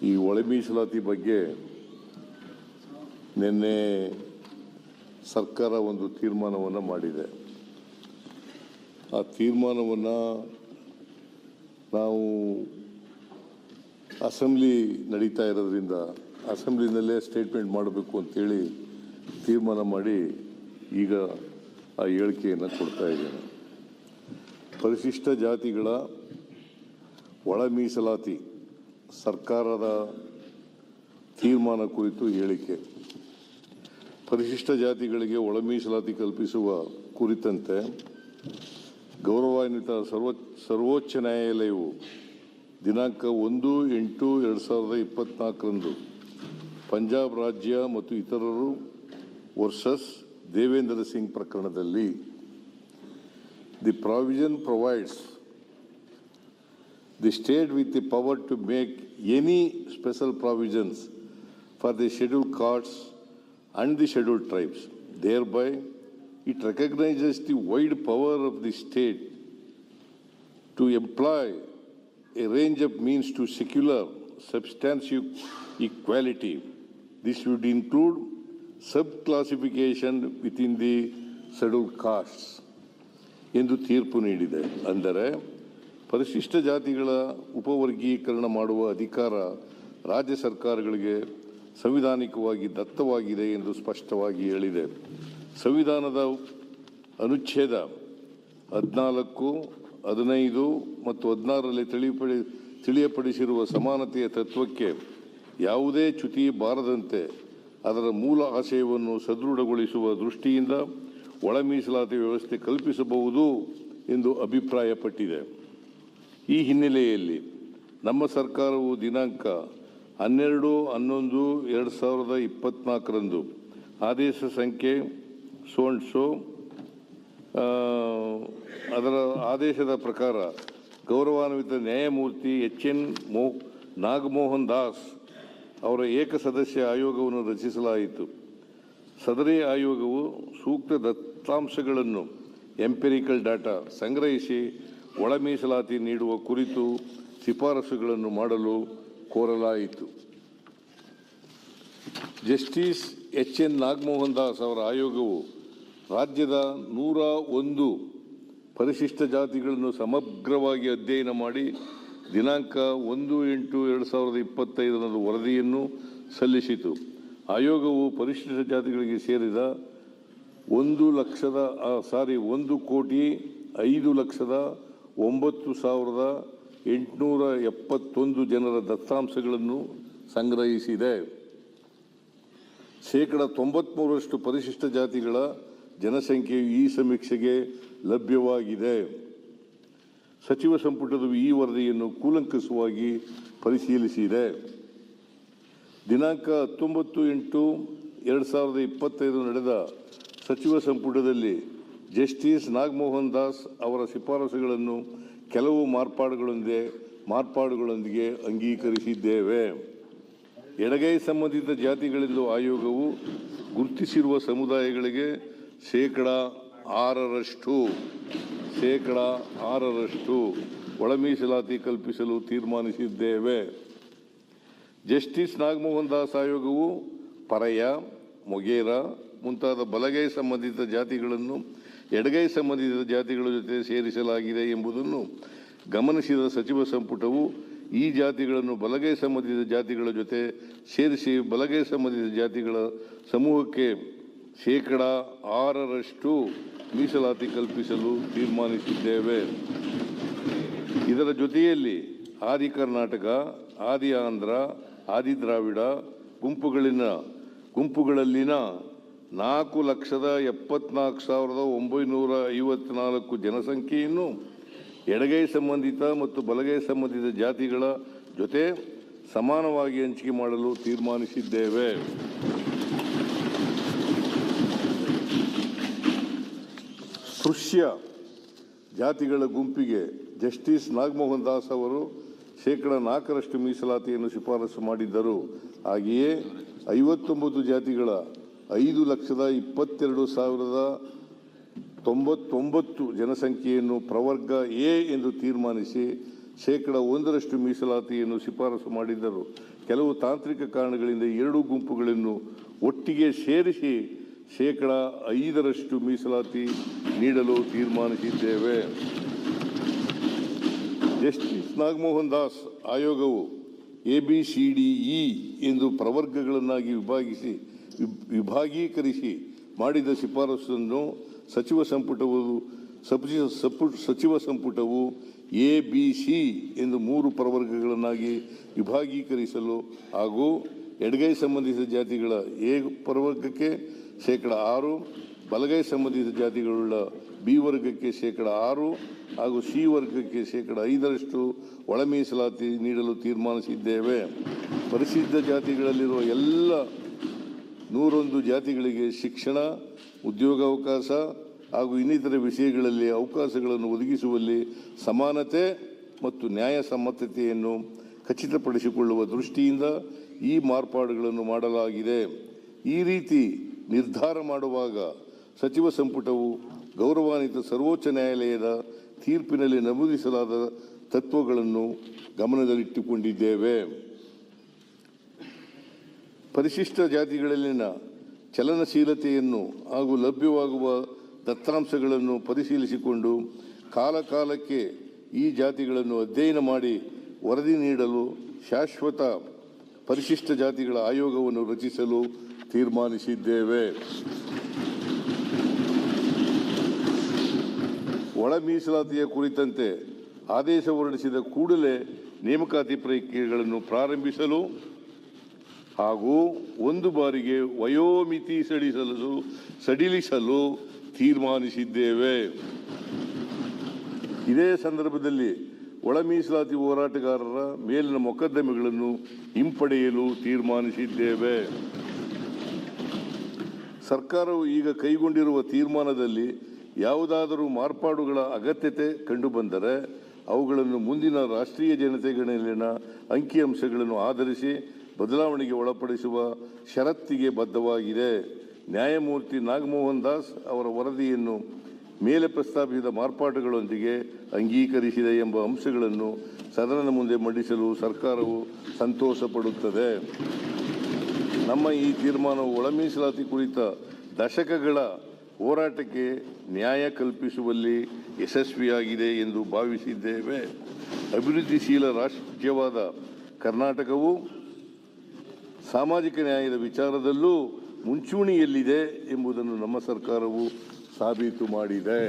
ಈ ಒಳ ಮೀಸಲಾತಿ ಬಗ್ಗೆ ನಿನ್ನೆ ಸರ್ಕಾರ ಒಂದು ತೀರ್ಮಾನವನ್ನು ಮಾಡಿದೆ. ಆ ತೀರ್ಮಾನವನ್ನು ನಾವು ಅಸೆಂಬ್ಲಿ ನಡೀತಾ ಇರೋದ್ರಿಂದ ಅಸೆಂಬ್ಲಿನಲ್ಲೇ ಸ್ಟೇಟ್ಮೆಂಟ್ ಮಾಡಬೇಕು ಅಂತೇಳಿ ತೀರ್ಮಾನ ಮಾಡಿ ಈಗ ಆ ಹೇಳಿಕೆಯನ್ನು ಕೊಡ್ತಾ ಇದ್ದೇನೆ. ಪರಿಶಿಷ್ಟ ಜಾತಿಗಳ ಒಳ ಮೀಸಲಾತಿ ಸರ್ಕಾರದ ತೀರ್ಮಾನ ಕುರಿತು ಹೇಳಿಕೆ. ಪರಿಶಿಷ್ಟ ಜಾತಿಗಳಿಗೆ ಒಳ ಮೀಸಲಾತಿ ಕಲ್ಪಿಸುವ ಕುರಿತಂತೆ ಗೌರವಾನ್ವಿತ ಸರ್ವೋಚ್ಚ ನ್ಯಾಯಾಲಯವು ದಿನಾಂಕ 1/8/2024 ಪಂಜಾಬ್ ರಾಜ್ಯ ಮತ್ತು ಇತರರು ವರ್ಸಸ್ ದೇವೇಂದ್ರ ಸಿಂಗ್ ಪ್ರಕರಣದಲ್ಲಿ the provision provides the state with the power to make any special provisions for the scheduled castes and the scheduled tribes. Thereby, it recognizes the wide power of the state to employ a range of means to secular substantive equality. This would include subclassification within the scheduled castes. ಎಂದು ತೀರ್ಪು ನೀಡಿದೆ. ಅಂದರೆ ಪರಿಶಿಷ್ಟ ಜಾತಿಗಳ ಉಪವರ್ಗೀಕರಣ ಮಾಡುವ ಅಧಿಕಾರ ರಾಜ್ಯ ಸರ್ಕಾರಗಳಿಗೆ ಸಂವಿಧಾನಿಕವಾಗಿ ದತ್ತವಾಗಿದೆ ಎಂದು ಸ್ಪಷ್ಟವಾಗಿ ಹೇಳಿದೆ. ಸಂವಿಧಾನದ ಅನುಚ್ಛೇದ 14, 15 ಮತ್ತು 16ರಲ್ಲಿ ತಿಳಿಯಪಡಿಸಿರುವ ಸಮಾನತೆಯ ತತ್ವಕ್ಕೆ ಯಾವುದೇ ಚ್ಯುತಿ ಬಾರದಂತೆ ಅದರ ಮೂಲ ಆಶಯವನ್ನು ಸದೃಢಗೊಳಿಸುವ ದೃಷ್ಟಿಯಿಂದ ಒಳ ಮೀಸಲಾತಿ ವ್ಯವಸ್ಥೆ ಕಲ್ಪಿಸಬಹುದು ಎಂದು ಅಭಿಪ್ರಾಯಪಟ್ಟಿದೆ. ಈ ಹಿನ್ನೆಲೆಯಲ್ಲಿ ನಮ್ಮ ಸರ್ಕಾರವು ದಿನಾಂಕ 12/11/2024 ಆದೇಶ ಸಂಖ್ಯೆ ಅದರ ಆದೇಶದ ಪ್ರಕಾರ ಗೌರವಾನ್ವಿತ ನ್ಯಾಯಮೂರ್ತಿ HN ನಾಗಮೋಹನ್ ದಾಸ್ ಅವರ ಏಕಸದಸ್ಯ ಆಯೋಗವನ್ನು ರಚಿಸಲಾಯಿತು. ಸದರಿ ಆಯೋಗವು ಸೂಕ್ತ ದತ್ತಾಂಶಗಳನ್ನು ಎಂಪಿರಿಕಲ್ ಡಾಟಾ ಸಂಗ್ರಹಿಸಿ ಒಳ ಮೀಸಲಾತಿ ನೀಡುವ ಕುರಿತು ಶಿಫಾರಸುಗಳನ್ನು ಮಾಡಲು ಕೋರಲಾಯಿತು. ಜಸ್ಟಿಸ್ HN ನಾಗಮೋಹನ್ ದಾಸ್ ಅವರ ಆಯೋಗವು ರಾಜ್ಯದ 101 ಪರಿಶಿಷ್ಟ ಜಾತಿಗಳನ್ನು ಸಮಗ್ರವಾಗಿ ಅಧ್ಯಯನ ಮಾಡಿ ದಿನಾಂಕ 1/8/2025 ವರದಿಯನ್ನು ಸಲ್ಲಿಸಿತು. ಆಯೋಗವು ಪರಿಶಿಷ್ಟ ಜಾತಿಗಳಿಗೆ ಸೇರಿದ 1,05,09,871 ಜನರ ದತ್ತಾಂಶಗಳನ್ನು ಸಂಗ್ರಹಿಸಿದೆ. 93% ಪರಿಶಿಷ್ಟ ಜಾತಿಗಳ ಜನಸಂಖ್ಯೆಯು ಈ ಸಮೀಕ್ಷೆಗೆ ಲಭ್ಯವಾಗಿದೆ. ಸಚಿವ ಸಂಪುಟವು ಈ ವರದಿಯನ್ನು ಕೂಲಂಕಷವಾಗಿ ಪರಿಶೀಲಿಸಿದೆ. ದಿನಾಂಕ 19/8/2025 ನಡೆದ ಸಚಿವ ಸಂಪುಟದಲ್ಲಿ ಜಸ್ಟಿಸ್ ನಾಗಮೋಹನ್ ದಾಸ್ ಅವರ ಶಿಫಾರಸುಗಳನ್ನು ಕೆಲವು ಮಾರ್ಪಾಡುಗಳೊಂದಿಗೆ ಅಂಗೀಕರಿಸಿದ್ದೇವೆ. ಎಡಗೈ ಸಂಬಂಧಿತ ಜಾತಿಗಳೆಂದು ಆಯೋಗವು ಗುರುತಿಸಿರುವ ಸಮುದಾಯಗಳಿಗೆ 6% ಒಳ ಮೀಸಲಾತಿ ಕಲ್ಪಿಸಲು ತೀರ್ಮಾನಿಸಿದ್ದೇವೆ. ಜಸ್ಟಿಸ್ ನಾಗಮೋಹನ್ ದಾಸ್ ಆಯೋಗವು ಪರಯ, ಮೊಗೇರ ಮುಂತಾದ ಬಲಗೈ ಸಂಬಂಧಿತ ಜಾತಿಗಳನ್ನು ಎಡಗೈ ಸಂಬಂಧಿತ ಜಾತಿಗಳ ಜೊತೆ ಸೇರಿಸಲಾಗಿದೆ ಎಂಬುದನ್ನು ಗಮನಿಸಿದ ಸಚಿವ ಸಂಪುಟವು ಈ ಜಾತಿಗಳನ್ನು ಬಲಗೈ ಸಂಬಂಧಿತ ಜಾತಿಗಳ ಜೊತೆ ಸೇರಿಸಿ ಬಲಗೈ ಸಂಬಂಧಿತ ಜಾತಿಗಳ ಸಮೂಹಕ್ಕೆ 6% ಮೀಸಲಾತಿ ಕಲ್ಪಿಸಲು ತೀರ್ಮಾನಿಸಿದ್ದೇವೆ. ಇದರ ಜೊತೆಯಲ್ಲಿ ಆದಿ ಕರ್ನಾಟಕ, ಆದಿ ಆಂಧ್ರ, ಆದಿ ದ್ರಾವಿಡ ಗುಂಪುಗಳಲ್ಲಿನ 4,74,954 ಜನಸಂಖ್ಯೆಯನ್ನು ಎಡಗೈ ಸಂಬಂಧಿತ ಮತ್ತು ಬಲಗೈ ಸಂಬಂಧಿತ ಜಾತಿಗಳ ಜೊತೆ ಸಮಾನವಾಗಿ ಹಂಚಿಕೆ ಮಾಡಲು ತೀರ್ಮಾನಿಸಿದ್ದೇವೆ. ಸ್ಪೃಶ್ಯ ಜಾತಿಗಳ ಗುಂಪಿಗೆ ಜಸ್ಟಿಸ್ ನಾಗಮೋಹನ್ ದಾಸ್ ಅವರು 4% ಮೀಸಲಾತಿಯನ್ನು ಶಿಫಾರಸು ಮಾಡಿದ್ದರು. ಹಾಗೆಯೇ 59 ಜಾತಿಗಳ 5,22,099 ಜನಸಂಖ್ಯೆಯನ್ನು ಪ್ರವರ್ಗ ಎ ಎಂದು ತೀರ್ಮಾನಿಸಿ 1% ಮೀಸಲಾತಿಯನ್ನು ಶಿಫಾರಸು ಮಾಡಿದ್ದರು. ಕೆಲವು ತಾಂತ್ರಿಕ ಕಾರಣಗಳಿಂದ ಎರಡೂ ಗುಂಪುಗಳನ್ನು ಒಟ್ಟಿಗೆ ಸೇರಿಸಿ 5% ಮೀಸಲಾತಿ ನೀಡಲು ತೀರ್ಮಾನಿಸಿದ್ದೇವೆ. ಜಸ್ಟಿಸ್ ನಾಗಮೋಹನ್ ದಾಸ್ ಆಯೋಗವು ABCDE ಎಂದು ಪ್ರವರ್ಗಗಳನ್ನಾಗಿ ವಿಭಾಗೀಕರಿಸಿ ಮಾಡಿದ ಶಿಫಾರಸನ್ನು ಸಚಿವ ಸಂಪುಟವು ABC ಎಂದು 3 ಪ್ರವರ್ಗಗಳನ್ನಾಗಿ ವಿಭಾಗೀಕರಿಸಲು ಹಾಗೂ ಎಡಗೈ ಸಂಬಂಧಿತ ಜಾತಿಗಳ A ಪ್ರವರ್ಗಕ್ಕೆ 6%, ಬಲಗೈ ಸಂಬಂಧಿತ ಜಾತಿಗಳುಳ್ಳ B ವರ್ಗಕ್ಕೆ 6% ಹಾಗೂ C ವರ್ಗಕ್ಕೆ 5% ಒಳ ಮೀಸಲಾತಿ ನೀಡಲು ತೀರ್ಮಾನಿಸಿದ್ದೇವೆ. ಪರಿಶಿಷ್ಟ ಜಾತಿಗಳಲ್ಲಿರುವ ಎಲ್ಲ 101 ಜಾತಿಗಳಿಗೆ ಶಿಕ್ಷಣ, ಉದ್ಯೋಗಾವಕಾಶ ಹಾಗೂ ಇನ್ನಿತರ ವಿಷಯಗಳಲ್ಲಿ ಅವಕಾಶಗಳನ್ನು ಒದಗಿಸುವಲ್ಲಿ ಸಮಾನತೆ ಮತ್ತು ನ್ಯಾಯಸಮ್ಮತತೆಯನ್ನು ಖಚಿತಪಡಿಸಿಕೊಳ್ಳುವ ದೃಷ್ಟಿಯಿಂದ ಈ ಮಾರ್ಪಾಡುಗಳನ್ನು ಮಾಡಲಾಗಿದೆ. ಈ ರೀತಿ ನಿರ್ಧಾರ ಮಾಡುವಾಗ ಸಚಿವ ಸಂಪುಟವು ಗೌರವಾನ್ವಿತ ಸರ್ವೋಚ್ಚ ನ್ಯಾಯಾಲಯದ ತೀರ್ಪಿನಲ್ಲಿ ನಮೂದಿಸಲಾದ ತತ್ವಗಳನ್ನು ಗಮನದಲ್ಲಿಟ್ಟುಕೊಂಡಿದ್ದೇವೆ. ಪರಿಶಿಷ್ಟ ಜಾತಿಗಳಲ್ಲಿನ ಚಲನಶೀಲತೆಯನ್ನು ಹಾಗೂ ಲಭ್ಯವಾಗುವ ದತ್ತಾಂಶಗಳನ್ನು ಪರಿಶೀಲಿಸಿಕೊಂಡು ಕಾಲಕಾಲಕ್ಕೆ ಈ ಜಾತಿಗಳನ್ನು ಅಧ್ಯಯನ ಮಾಡಿ ವರದಿ ನೀಡಲು ಶಾಶ್ವತ ಪರಿಶಿಷ್ಟ ಜಾತಿಗಳ ಆಯೋಗವನ್ನು ರಚಿಸಲು ತೀರ್ಮಾನಿಸಿದ್ದೇವೆ. ಒಳ ಮೀಸಲಾತಿಯ ಕುರಿತಂತೆ ಆದೇಶ ಹೊರಡಿಸಿದ ಕೂಡಲೇ ನೇಮಕಾತಿ ಪ್ರಕ್ರಿಯೆಗಳನ್ನು ಪ್ರಾರಂಭಿಸಲು ಹಾಗೂ ಒಂದು ಬಾರಿಗೆ ವಯೋಮಿತಿ ಸಡಿಲಿಸಲು ತೀರ್ಮಾನಿಸಿದ್ದೇವೆ. ಇದೇ ಸಂದರ್ಭದಲ್ಲಿ ಒಳ ಮೀಸಲಾತಿ ಹೋರಾಟಗಾರರ ಮೇಲಿನ ಮೊಕದ್ದಮೆಗಳನ್ನು ಹಿಂಪಡೆಯಲು ತೀರ್ಮಾನಿಸಿದ್ದೇವೆ. ಸರ್ಕಾರವು ಈಗ ಕೈಗೊಂಡಿರುವ ತೀರ್ಮಾನದಲ್ಲಿ ಯಾವುದಾದರೂ ಮಾರ್ಪಾಡುಗಳ ಅಗತ್ಯತೆ ಕಂಡುಬಂದರೆ ಅವುಗಳನ್ನು ಮುಂದಿನ ರಾಷ್ಟ್ರೀಯ ಜನಗಣತಿಯಲ್ಲಿನ ಅಂಕಿಅಂಶಗಳನ್ನು ಆಧರಿಸಿ ಬದಲಾವಣೆಗೆ ಒಳಪಡಿಸುವ ಷರತ್ತಿಗೆ ಬದ್ಧವಾಗಿದೆ. ನ್ಯಾಯಮೂರ್ತಿ ನಾಗಮೋಹನ್ ದಾಸ್ ಅವರ ವರದಿಯನ್ನು ಮೇಲೆ ಪ್ರಸ್ತಾಪಿಸಿದ ಮಾರ್ಪಾಡುಗಳೊಂದಿಗೆ ಅಂಗೀಕರಿಸಿದೆ ಎಂಬ ಅಂಶಗಳನ್ನು ಸದನದ ಮುಂದೆ ಮಂಡಿಸಲು ಸರ್ಕಾರವು ಸಂತೋಷ ಪಡುತ್ತದೆ. ನಮ್ಮ ಈ ತೀರ್ಮಾನವು ಒಳ ಮೀಸಲಾತಿ ಕುರಿತ ದಶಕಗಳ ಹೋರಾಟಕ್ಕೆ ನ್ಯಾಯ ಕಲ್ಪಿಸುವಲ್ಲಿ ಯಶಸ್ವಿಯಾಗಿದೆ ಎಂದು ಭಾವಿಸಿದ್ದೇವೆ. ಅಭಿವೃದ್ಧಿಶೀಲ ರಾಜ್ಯವಾದ ಕರ್ನಾಟಕವು ಸಾಮಾಜಿಕ ನ್ಯಾಯದ ವಿಚಾರದಲ್ಲೂ ಮುಂಚೂಣಿಯಲ್ಲಿದೆ ಎಂಬುದನ್ನು ನಮ್ಮ ಸರ್ಕಾರವು ಸಾಬೀತು ಮಾಡಿದೆ.